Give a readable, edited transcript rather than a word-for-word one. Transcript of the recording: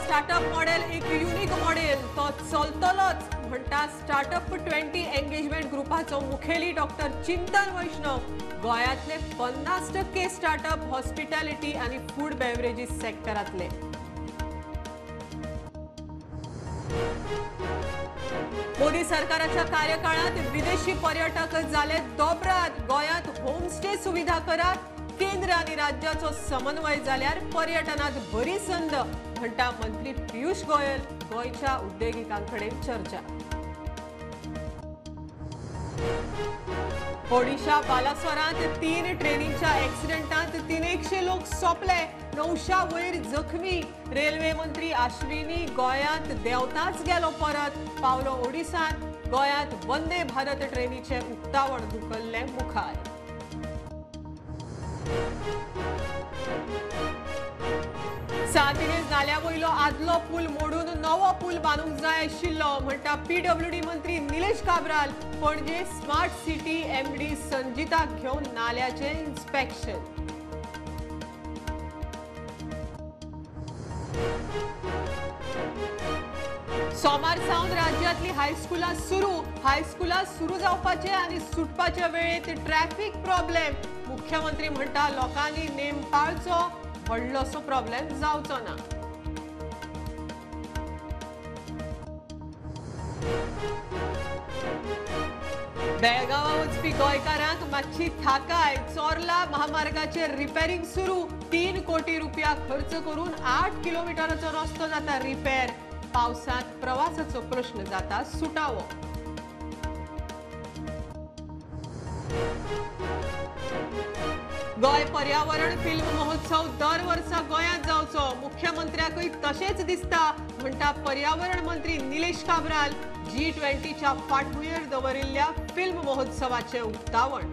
Startup model एक unique model तो चलतलोच म्हणटा स्टार्टअप 20 एंगेजमेंट ग्रुपाचो मुखेली डॉक्टर चिंतन वैष्णव गोयातले 50% स्टार्टअप हॉस्पिटॅलिटी आणि फूड बेवरेजीस सेक्टरातले। मोदी सरकाराच्या कार्यकाळात विदेशी पर्यटक जाले दोबरात। गोयात होमस्टे सुविधा करात। केंद्र आणि राज्याचो समन्वय जाल्यार पर्यटनात बरी संद म्हणटा मंत्री पियुष गोयल। गोयच्या उद्योगिकांकडे चर्चा। ओडिशा बालासोरात 3 ट्रेनींच्या ॲक्सिडेंटात 300 लोक सोपले। 900 वयर जखमी। रेल्वे मंत्री अश्विनी गोयात देवताच गेलो परत। पावलो ओडिसात। गोयात वंदे भारत ट्रेनीचे उक्तावण धुकल्ले मुखार। सातिनेज नाल्या वयलो आदलो पूल मोडून नवो पूल बांदूंक जाय आशिल्लो म्हणटा पीडब्ल्यूडी मंत्री निलेश काब्राल। पणजे स्मार्ट सिटी एमडी संजिता घेवन नाल्याचे इन्स्पेक्शन। सोमार सावन राज्यातली हायस्कुलां सुरू जावपाचे आनी सुटपाच्या वेळेत ट्रॅफिक प्रॉब्लेम। मुख्यमंत्री म्हणटा लोकांनी नेम पाळचो व्हडलोसो प्रॉब्लेम जावचो ना। बेळगांवा वचपी गोंयकारांक मातशी थाकाय। चोरला महामार्गाचेर रिपेरिंग सुरू। 3 कोटी रुपया खर्च करून 8 किलोमीटराचो रस्तो जाता रिपेर। पावसात प्रवासाचो प्रश्न जाता सुटावो। गोय पर्यावरण फिल्म महोत्सव दर वर्सा गोयात जावचो। मुख्यमंत्र्याकय तशेंच दिसता म्हणटा पर्यावरण मंत्री निलेश काब्राल। G20 च्या फाटभुंयेर दवरिल्ल्या फिल्म महोत्सवाचे उक्तावण।